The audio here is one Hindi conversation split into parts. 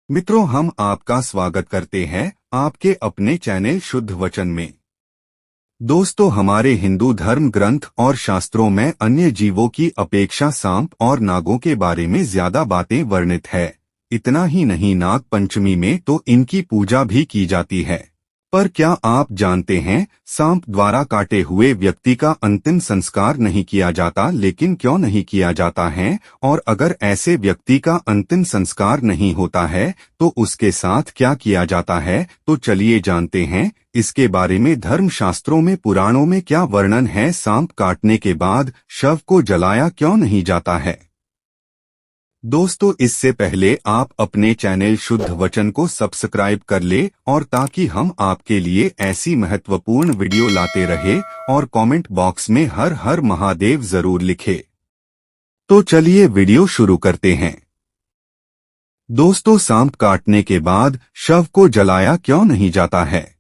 मित्रों, हम आपका स्वागत करते हैं आपके अपने चैनल शुद्ध वचन में। दोस्तों, हमारे हिंदू धर्म ग्रंथ और शास्त्रों में अन्य जीवों की अपेक्षा सांप और नागों के बारे में ज्यादा बातें वर्णित है। इतना ही नहीं, नाग पंचमी में तो इनकी पूजा भी की जाती है। पर क्या आप जानते हैं, सांप द्वारा काटे हुए व्यक्ति का अंतिम संस्कार नहीं किया जाता। लेकिन क्यों नहीं किया जाता है, और अगर ऐसे व्यक्ति का अंतिम संस्कार नहीं होता है तो उसके साथ क्या किया जाता है, तो चलिए जानते हैं इसके बारे में। धर्मशास्त्रों में, पुराणों में क्या वर्णन है, सांप काटने के बाद शव को जलाया क्यों नहीं जाता है। दोस्तों, इससे पहले आप अपने चैनल शुद्ध वचन को सब्सक्राइब कर ले, और ताकि हम आपके लिए ऐसी महत्वपूर्ण वीडियो लाते रहे, और कमेंट बॉक्स में हर हर महादेव जरूर लिखे। तो चलिए वीडियो शुरू करते हैं। दोस्तों, सांप काटने के बाद शव को जलाया क्यों नहीं जाता है।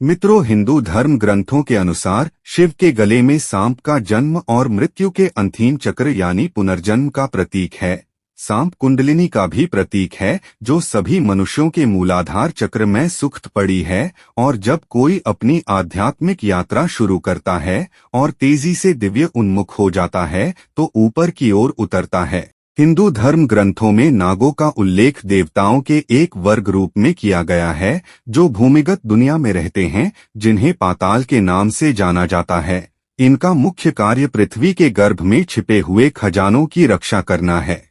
मित्रों, हिंदू धर्म ग्रंथों के अनुसार शिव के गले में सांप का जन्म और मृत्यु के अंतिम चक्र यानी पुनर्जन्म का प्रतीक है। सांप कुंडलिनी का भी प्रतीक है, जो सभी मनुष्यों के मूलाधार चक्र में सुप्त पड़ी है। और जब कोई अपनी आध्यात्मिक यात्रा शुरू करता है और तेजी से दिव्य उन्मुख हो जाता है तो ऊपर की ओर उतरता है। हिंदू धर्म ग्रंथों में नागों का उल्लेख देवताओं के एक वर्ग रूप में किया गया है, जो भूमिगत दुनिया में रहते हैं, जिन्हें पाताल के नाम से जाना जाता है। इनका मुख्य कार्य पृथ्वी के गर्भ में छिपे हुए खजानों की रक्षा करना है।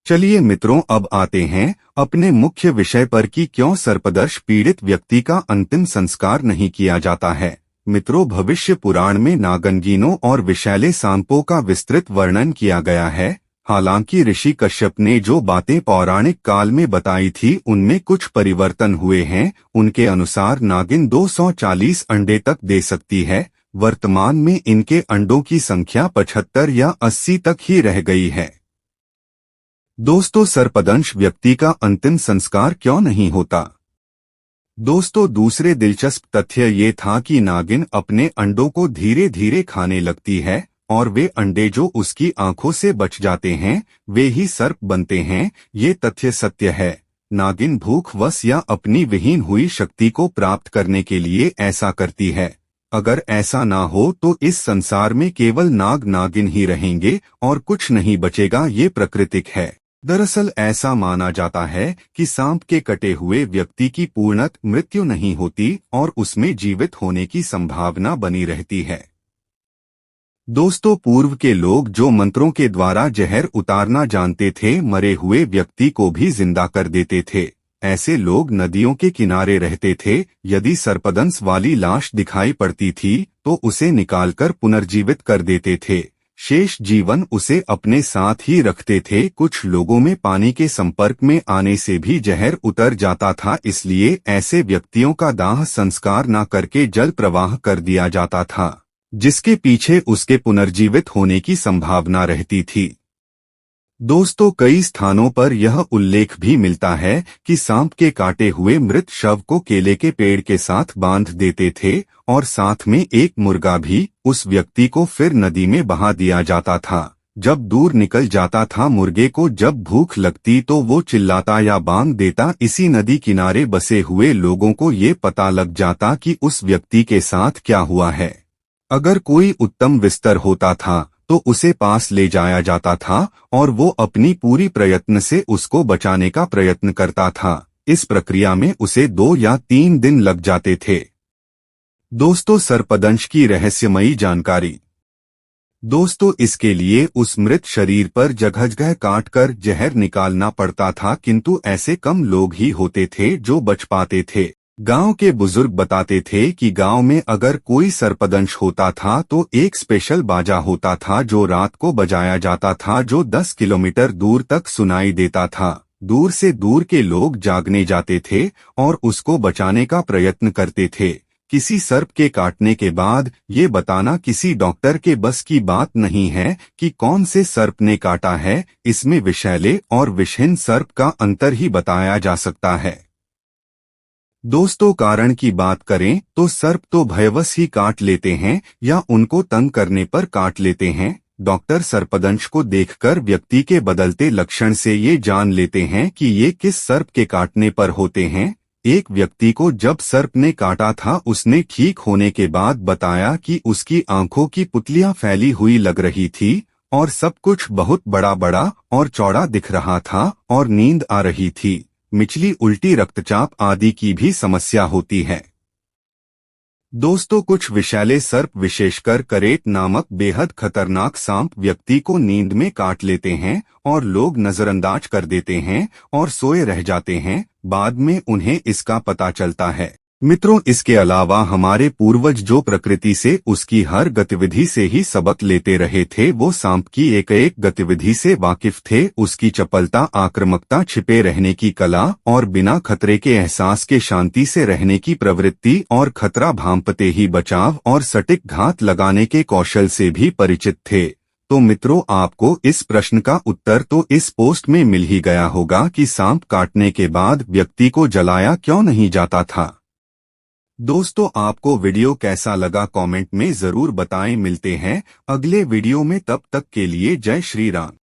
चलिए मित्रों, अब आते हैं अपने मुख्य विषय पर कि क्यों सर्पदंश पीड़ित व्यक्ति का अंतिम संस्कार नहीं किया जाता है। मित्रों, भविष्य पुराण में नागनगीनों और विषैले सांपों का विस्तृत वर्णन किया गया है। हालांकि ऋषि कश्यप ने जो बातें पौराणिक काल में बताई थी उनमें कुछ परिवर्तन हुए हैं। उनके अनुसार नागिन 240 अंडे तक दे सकती है। वर्तमान में इनके अंडों की संख्या 75 या 80 तक ही रह गई है। दोस्तों, सर्पदंश व्यक्ति का अंतिम संस्कार क्यों नहीं होता। दोस्तों, दूसरे दिलचस्प तथ्य ये था कि नागिन अपने अंडों को धीरे धीरे खाने लगती है, और वे अंडे जो उसकी आंखों से बच जाते हैं वे ही सर्प बनते हैं। ये तथ्य सत्य है। नागिन भूखवश या अपनी विहीन हुई शक्ति को प्राप्त करने के लिए ऐसा करती है। अगर ऐसा ना हो तो इस संसार में केवल नाग नागिन ही रहेंगे और कुछ नहीं बचेगा। ये प्राकृतिक है। दरअसल ऐसा माना जाता है कि सांप के कटे हुए व्यक्ति की पूर्णत मृत्यु नहीं होती और उसमें जीवित होने की संभावना बनी रहती है। दोस्तों, पूर्व के लोग जो मंत्रों के द्वारा जहर उतारना जानते थे, मरे हुए व्यक्ति को भी जिंदा कर देते थे। ऐसे लोग नदियों के किनारे रहते थे। यदि सर्पदंश वाली लाश दिखाई पड़ती थी तो उसे निकालकर पुनर्जीवित कर देते थे। शेष जीवन उसे अपने साथ ही रखते थे। कुछ लोगों में पानी के संपर्क में आने से भी जहर उतर जाता था, इसलिए ऐसे व्यक्तियों का दाह संस्कार न करके जल प्रवाह कर दिया जाता था, जिसके पीछे उसके पुनर्जीवित होने की संभावना रहती थी। दोस्तों, कई स्थानों पर यह उल्लेख भी मिलता है कि सांप के काटे हुए मृत शव को केले के पेड़ के साथ बांध देते थे, और साथ में एक मुर्गा भी। उस व्यक्ति को फिर नदी में बहा दिया जाता था। जब दूर निकल जाता था मुर्गे को जब भूख लगती तो वो चिल्लाता या बांग देता। इसी नदी किनारे बसे हुए लोगों को ये पता लग जाता कि उस व्यक्ति के साथ क्या हुआ है। अगर कोई उत्तम विस्तर होता था तो उसे पास ले जाया जाता था, और वो अपनी पूरी प्रयत्न से उसको बचाने का प्रयत्न करता था। इस प्रक्रिया में उसे 2 या 3 दिन लग जाते थे। दोस्तों, सर्पदंश की रहस्यमयी जानकारी। दोस्तों, इसके लिए उस मृत शरीर पर जगह जगह काटकर जहर निकालना पड़ता था, किंतु ऐसे कम लोग ही होते थे जो बच पाते थे। गांव के बुजुर्ग बताते थे कि गांव में अगर कोई सर्पदंश होता था तो एक स्पेशल बाजा होता था जो रात को बजाया जाता था, जो 10 किलोमीटर दूर तक सुनाई देता था। दूर से दूर के लोग जागने जाते थे और उसको बचाने का प्रयत्न करते थे। किसी सर्प के काटने के बाद ये बताना किसी डॉक्टर के बस की बात नहीं है कि कौन से सर्प ने काटा है। इसमें विषैले और विषहीन सर्प का अंतर ही बताया जा सकता है। दोस्तों, कारण की बात करें तो सर्प तो भयवश ही काट लेते हैं या उनको तंग करने पर काट लेते हैं। डॉक्टर सर्पदंश को देखकर व्यक्ति के बदलते लक्षण से ये जान लेते हैं कि ये किस सर्प के काटने पर होते हैं। एक व्यक्ति को जब सर्प ने काटा था, उसने ठीक होने के बाद बताया कि उसकी आंखों की पुतलियां फैली हुई लग रही थी और सब कुछ बहुत बड़ा बड़ा और चौड़ा दिख रहा था और नींद आ रही थी। मिचली, उल्टी, रक्तचाप आदि की भी समस्या होती है। दोस्तों, कुछ विषैले सर्प, विशेषकर करेट नामक बेहद खतरनाक सांप, व्यक्ति को नींद में काट लेते हैं और लोग नजरअंदाज कर देते हैं और सोए रह जाते हैं। बाद में उन्हें इसका पता चलता है। मित्रों, इसके अलावा हमारे पूर्वज जो प्रकृति से उसकी हर गतिविधि से ही सबक लेते रहे थे, वो सांप की एक एक गतिविधि से वाकिफ थे। उसकी चपलता, आक्रामकता, छिपे रहने की कला और बिना खतरे के एहसास के शांति से रहने की प्रवृत्ति और खतरा भांपते ही बचाव और सटीक घात लगाने के कौशल से भी परिचित थे। तो मित्रों, आपको इस प्रश्न का उत्तर तो इस पोस्ट में मिल ही गया होगा कि सांप काटने के बाद व्यक्ति को जलाया क्यों नहीं जाता था। दोस्तों, आपको वीडियो कैसा लगा कमेंट में जरूर बताएं। मिलते हैं अगले वीडियो में, तब तक के लिए जय श्री राम।